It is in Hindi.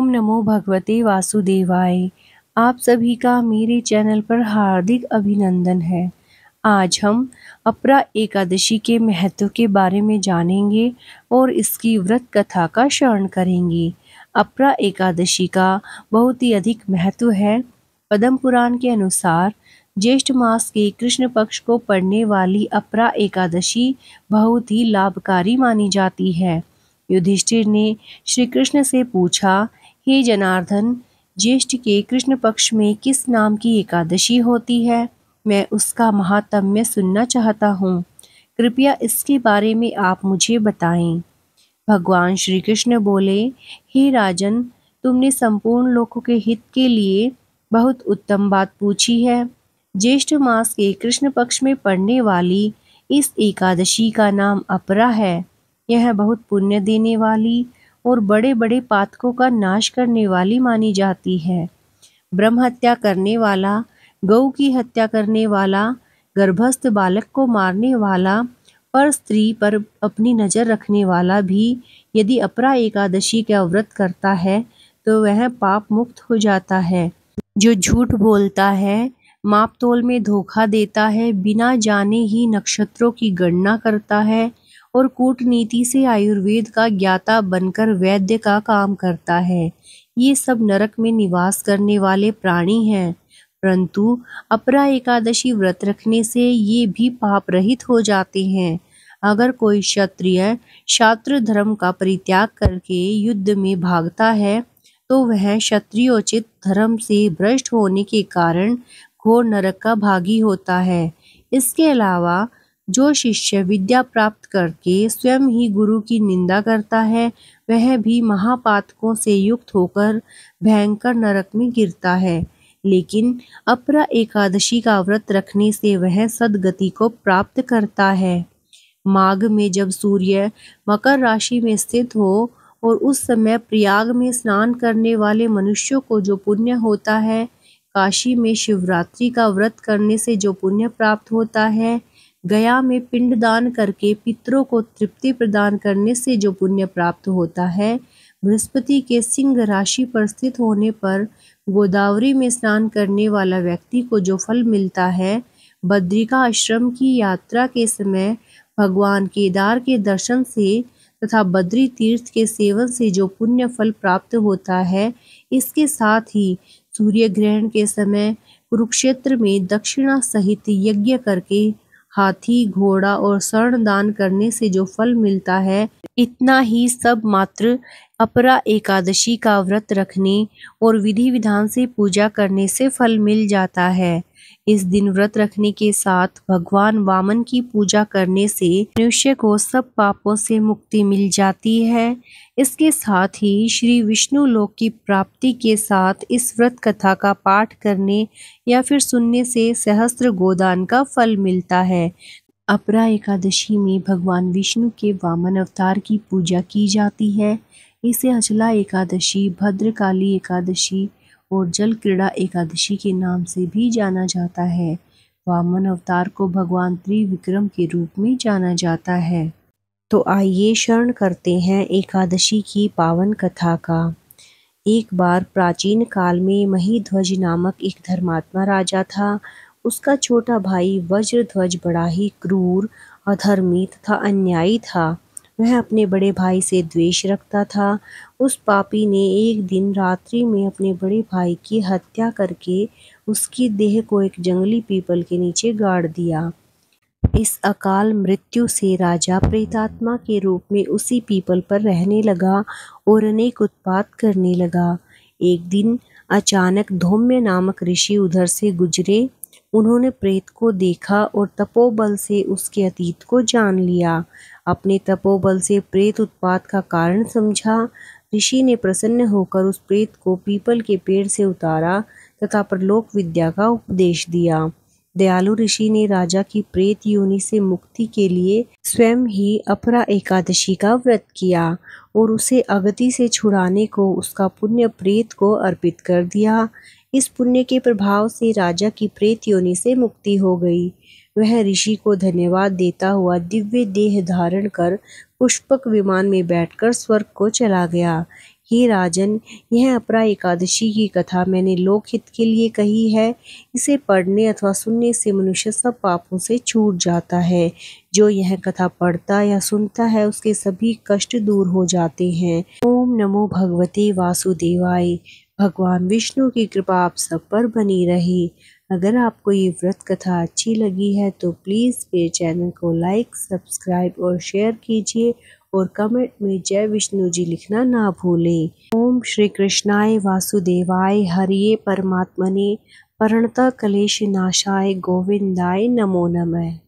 ओम नमो भगवते वासुदेवाय। आप सभी का मेरे चैनल पर हार्दिक अभिनंदन है। आज हम अपरा एकादशी के महत्व के बारे में जानेंगे और इसकी व्रत कथा का श्रवण करेंगे। अपरा एकादशी का बहुत ही अधिक महत्व है। पद्म पुराण के अनुसार ज्येष्ठ मास के कृष्ण पक्ष को पड़ने वाली अपरा एकादशी बहुत ही लाभकारी मानी जाती है। युधिष्ठिर ने श्री कृष्ण से पूछा, हे जनार्दन, ज्येष्ठ के कृष्ण पक्ष में किस नाम की एकादशी होती है? मैं उसका महात्म्य सुनना चाहता हूँ। कृपया इसके बारे में आप मुझे बताएं। भगवान श्री कृष्ण बोले, हे राजन, तुमने संपूर्ण लोकों के हित के लिए बहुत उत्तम बात पूछी है। ज्येष्ठ मास के कृष्ण पक्ष में पड़ने वाली इस एकादशी का नाम अपरा है। यह बहुत पुण्य देने वाली और बड़े बड़े पातकों का नाश करने वाली मानी जाती है। ब्रह्म हत्या करने वाला, गौ की हत्या करने वाला, गर्भस्थ बालक को मारने वाला, पर स्त्री पर अपनी नजर रखने वाला भी यदि अपरा एकादशी का व्रत करता है तो वह पाप मुक्त हो जाता है। जो झूठ बोलता है, माप तोल में धोखा देता है, बिना जाने ही नक्षत्रों की गणना करता है और कूटनीति से आयुर्वेद का ज्ञाता बनकर वैद्य का काम करता है, ये सब नरक में निवास करने वाले प्राणी हैं। परंतु अपरा एकादशी व्रत रखने से ये भी पाप रहित हो जाते हैं। अगर कोई क्षत्रिय क्षात्र धर्म का परित्याग करके युद्ध में भागता है तो वह क्षत्रियोचित धर्म से भ्रष्ट होने के कारण घोर नरक का भागी होता है। इसके अलावा जो शिष्य विद्या प्राप्त करके स्वयं ही गुरु की निंदा करता है, वह भी महापातकों से युक्त होकर भयंकर नरक में गिरता है। लेकिन अपरा एकादशी का व्रत रखने से वह सद्गति को प्राप्त करता है। माघ में जब सूर्य मकर राशि में स्थित हो और उस समय प्रयाग में स्नान करने वाले मनुष्यों को जो पुण्य होता है, काशी में शिवरात्रि का व्रत करने से जो पुण्य प्राप्त होता है, गया में पिंडदान करके पितरों को तृप्ति प्रदान करने से जो पुण्य प्राप्त होता है, बृहस्पति के सिंह राशि पर स्थित होने पर गोदावरी में स्नान करने वाला व्यक्ति को जो फल मिलता है, बद्रिका आश्रम की यात्रा के समय भगवान केदार के दर्शन से तथा बद्री तीर्थ के सेवन से जो पुण्य फल प्राप्त होता है, इसके साथ ही सूर्य ग्रहण के समय कुरुक्षेत्र में दक्षिणा सहित यज्ञ करके हाथी, घोड़ा और स्वर्ण दान करने से जो फल मिलता है, इतना ही सब मात्र अपरा एकादशी का व्रत रखने और विधि विधान से पूजा करने से फल मिल जाता है। इस दिन व्रत रखने के साथ भगवान वामन की पूजा करने से मनुष्य को सब पापों से मुक्ति मिल जाती है। इसके साथ ही श्री विष्णु लोक की प्राप्ति के साथ इस व्रत कथा का पाठ करने या फिर सुनने से सहस्त्र गोदान का फल मिलता है। अपरा एकादशी में भगवान विष्णु के वामन अवतार की पूजा की जाती है। इसे अचला एकादशी, भद्रकाली एकादशी और जल क्रीड़ा एकादशी के नाम से भी जाना जाता है। वामन अवतार को भगवान त्रिविक्रम के रूप में जाना जाता है। तो आइए श्रवण करते हैं एकादशी की पावन कथा का। एक बार प्राचीन काल में महीध्वज नामक एक धर्मात्मा राजा था। उसका छोटा भाई वज्रध्वज बड़ा ही क्रूर, अधर्मी तथा अन्यायी था। वह अपने बड़े भाई से द्वेष रखता था। उस पापी ने एक दिन रात्रि में अपने बड़े भाई की हत्या करके उसकी देह को एक जंगली पीपल के नीचे गाड़ दिया। इस अकाल मृत्यु से राजा प्रेतात्मा के रूप में उसी पीपल पर रहने लगा और अनेक उत्पात करने लगा। एक दिन अचानक धौम्य नामक ऋषि उधर से गुजरे। उन्होंने प्रेत को देखा और तपोबल से उसके अतीत को जान लिया। अपने तपोबल से प्रेत उत्पात का कारण समझा। ऋषि ने प्रसन्न होकर उस प्रेत को पीपल के पेड़ से उतारा तथा परलोक विद्या का उपदेश दिया। दयालु ऋषि ने राजा की प्रेत योनि से मुक्ति के लिए स्वयं ही अपरा एकादशी का व्रत किया और उसे अगति से छुड़ाने को उसका पुण्य प्रेत को अर्पित कर दिया। इस पुण्य के प्रभाव से राजा की प्रेत योनि से मुक्ति हो गई। वह ऋषि को धन्यवाद देता हुआ दिव्य देह धारण कर पुष्पक विमान में बैठकर स्वर्ग को चला गया। हे राजन, यह अपरा एकादशी की कथा मैंने लोकहित के लिए कही है। इसे पढ़ने अथवा सुनने से मनुष्य सब पापों से छूट जाता है। जो यह कथा पढ़ता या सुनता है उसके सभी कष्ट दूर हो जाते हैं। ओम नमो भगवते वासुदेवाय। भगवान विष्णु की कृपा आप सब पर बनी रहे। अगर आपको ये व्रत कथा अच्छी लगी है तो प्लीज़ मेरे चैनल को लाइक, सब्सक्राइब और शेयर कीजिए और कमेंट में जय विष्णु जी लिखना ना भूलें। ओम श्री कृष्णाय वासुदेवाय हरिये परमात्मने प्रणत क्लेश नाशाय गोविंदाय नमो नमः।